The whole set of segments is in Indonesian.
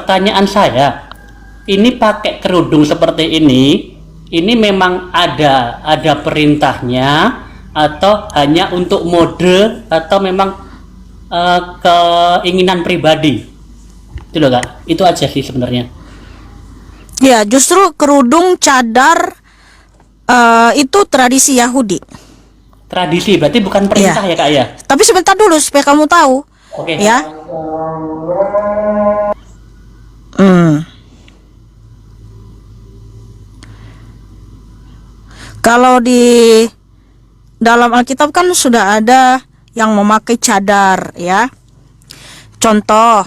pertanyaan saya, ini pakai kerudung seperti ini memang ada perintahnya atau hanya untuk mode atau memang keinginan pribadi? Itu loh Kak, itu aja sih sebenarnya. Ya, justru kerudung, cadar itu tradisi Yahudi. Tradisi berarti bukan perintah ya Kak ya? Tapi sebentar dulu supaya kamu tahu. Oke. Ya. Kalau di dalam Alkitab kan sudah ada yang memakai cadar, ya. Contoh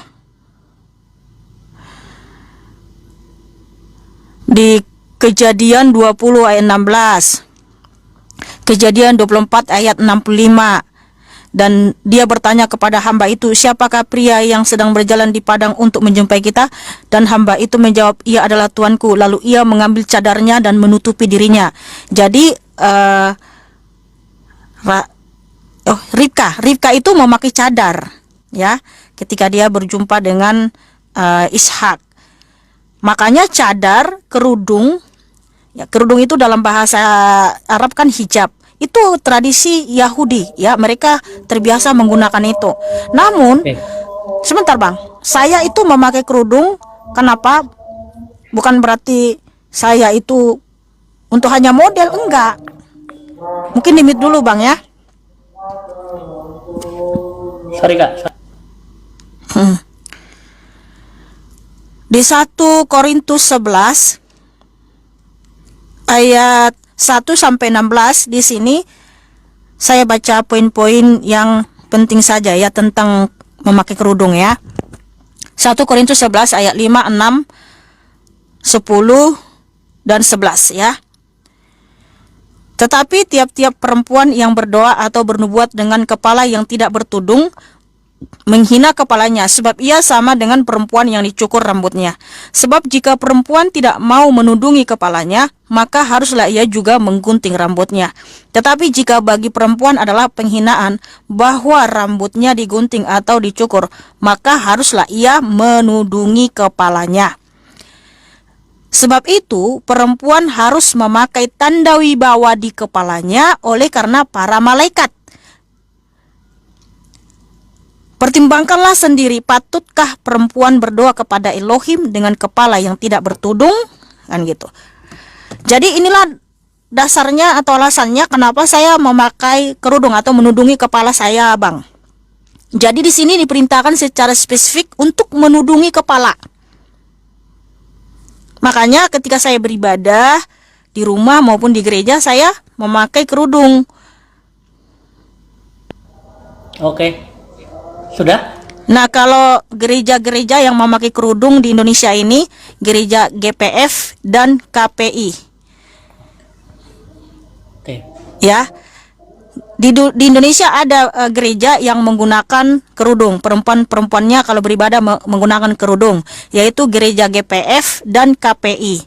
di Kejadian 20 ayat 16, Kejadian 24 ayat 65. Dan dia bertanya kepada hamba itu, siapakah pria yang sedang berjalan di padang untuk menjumpai kita? Dan hamba itu menjawab, ia adalah tuanku. Lalu ia mengambil cadarnya dan menutupi dirinya. Jadi Ribka itu memakai cadar, ya, ketika dia berjumpa dengan Ishak. Makanya cadar, kerudung, ya, kerudung itu dalam bahasa Arab kan hijab. Itu tradisi Yahudi, ya, mereka terbiasa menggunakan itu. Namun, sebentar Bang, saya itu memakai kerudung, kenapa? Bukan berarti saya itu untuk hanya model, enggak. Mungkin limit dulu Bang ya. Sorry Kak. Di 1 Korintus 11 ayat 1 sampai 16, di sini saya baca poin-poin yang penting saja ya tentang memakai kerudung ya. 1 Korintus 11 ayat 5, 6, 10 dan 11 ya. Tetapi tiap-tiap perempuan yang berdoa atau bernubuat dengan kepala yang tidak bertudung menghina kepalanya, sebab ia sama dengan perempuan yang dicukur rambutnya. Sebab jika perempuan tidak mau menudungi kepalanya, maka haruslah ia juga menggunting rambutnya. Tetapi jika bagi perempuan adalah penghinaan bahwa rambutnya digunting atau dicukur, maka haruslah ia menudungi kepalanya. Sebab itu perempuan harus memakai tanda wibawa di kepalanya oleh karena para malaikat. Pertimbangkanlah sendiri, patutkah perempuan berdoa kepada Elohim dengan kepala yang tidak bertudung? Kan gitu. Jadi inilah dasarnya atau alasannya kenapa saya memakai kerudung atau menudungi kepala saya, Bang. Jadi di sini diperintahkan secara spesifik untuk menudungi kepala. Makanya ketika saya beribadah di rumah maupun di gereja, saya memakai kerudung. Oke. Sudah? Nah, kalau gereja-gereja yang memakai kerudung di Indonesia ini, gereja GPF dan KPI. Oke. Ya. Di Indonesia ada gereja yang menggunakan kerudung. Perempuan-perempuannya kalau beribadah menggunakan kerudung, yaitu gereja GPF dan KPI.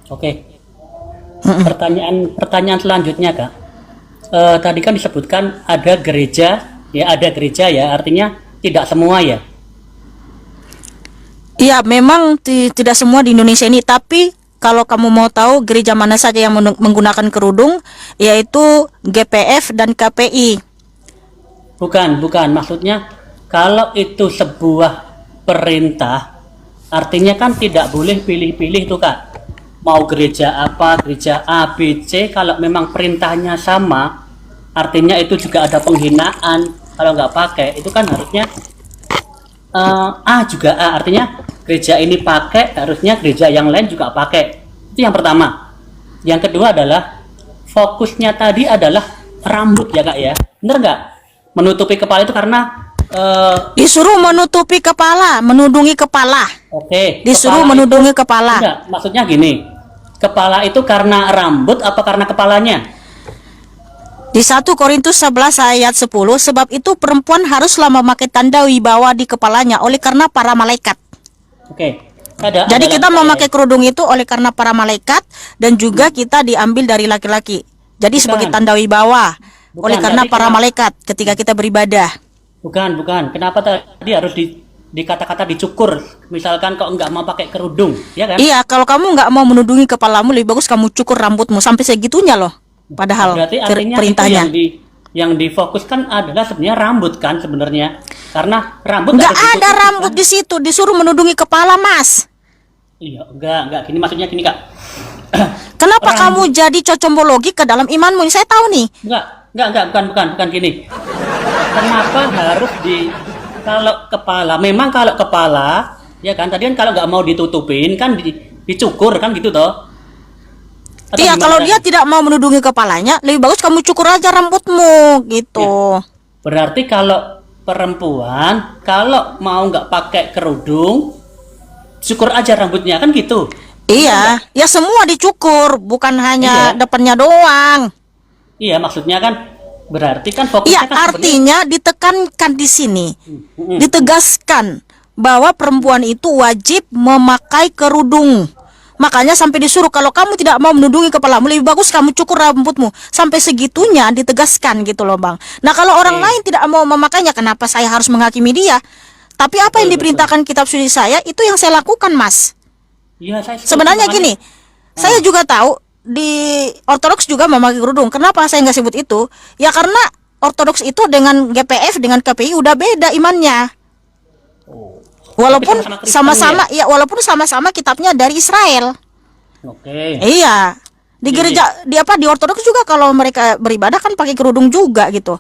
Oke. Pertanyaan selanjutnya, Kak. Tadi kan disebutkan ada gereja ya, artinya tidak semua ya. Iya, memang tidak semua di Indonesia ini, tapi kalau kamu mau tahu gereja mana saja yang menggunakan kerudung, yaitu GPF dan KPI. Bukan, maksudnya kalau itu sebuah perintah, artinya kan tidak boleh pilih-pilih tuh Kak. Mau gereja apa, gereja A, B, C, kalau memang perintahnya sama, artinya itu juga ada penghinaan. Kalau nggak pakai, itu kan harusnya A juga A, artinya gereja ini pakai, harusnya gereja yang lain juga pakai. Itu yang pertama. Yang kedua adalah fokusnya tadi adalah rambut ya Kak ya, bener nggak? Menutupi kepala itu karena disuruh menutupi kepala, menudungi kepala. Oke. Disuruh menudungi kepala. Enggak, maksudnya gini. Kepala itu karena rambut apa karena kepalanya? Di 1 Korintus 11 ayat 10, sebab itu perempuan haruslah memakai tanda wibawa di kepalanya oleh karena para malaikat. Oke. Jadi kita memakai kerudung itu oleh karena para malaikat, dan juga kita diambil dari laki-laki. Jadi sebagai tanda wibawa oleh karena para malaikat ketika kita beribadah. Bukan. Kenapa tadi harus dikata-kata dicukur? Misalkan kok nggak mau pakai kerudung, ya kan? Iya, kalau kamu nggak mau menudungi kepalamu, lebih bagus kamu cukur rambutmu sampai segitunya loh. Padahal Berarti artinya itu perintahnya. yang difokuskan adalah sebenarnya rambut kan sebenarnya. Karena rambut Nggak harus ada ditutup, rambut kan? di situ, disuruh menudungi kepala, Mas. Iya, enggak. Gini maksudnya gini, Kak. Kenapa Rambut. kamu jadi cocombologi ke dalam imanmu? Saya tahu nih. Enggak, bukan gini. Kenapa harus kalau kepala, memang kalau kepala, ya kan, tadi kan kalau nggak mau ditutupin kan dicukur kan gitu toh. Atau Iya, gimana kalau tadi? dia tidak mau menudungi kepalanya, lebih bagus kamu cukur aja rambutmu, gitu. Berarti kalau perempuan, kalau mau nggak pakai kerudung, cukur aja rambutnya kan gitu. Iya, ya semua dicukur, bukan hanya Iya. depannya doang. Iya, maksudnya kan berarti kan fokusnya Iya, kan sebenarnya. artinya ditekankan di sini, Mm-mm. ditegaskan bahwa perempuan itu wajib memakai kerudung. Makanya sampai disuruh kalau kamu tidak mau menudungi kepalamu, lebih bagus kamu cukur rambutmu. Sampai segitunya ditegaskan gitu loh, Bang. Nah, kalau orang Oke. lain tidak mau memakainya, kenapa saya harus menghakimi dia? Tapi apa yang Betul. diperintahkan kitab suci saya, itu yang saya lakukan, Mas. Iya, saya setuju, Sebenarnya makanya- gini, saya juga tahu di Ortodoks juga memakai kerudung. Kenapa saya nggak sebut itu? Ya karena Ortodoks itu dengan GPF, dengan KPI udah beda imannya. Oh. Walaupun Tapi Kristen sama-sama, ya walaupun sama-sama kitabnya dari Israel. Oke. Iya. Di Iya, gereja di Ortodoks juga kalau mereka beribadah kan pakai kerudung juga gitu.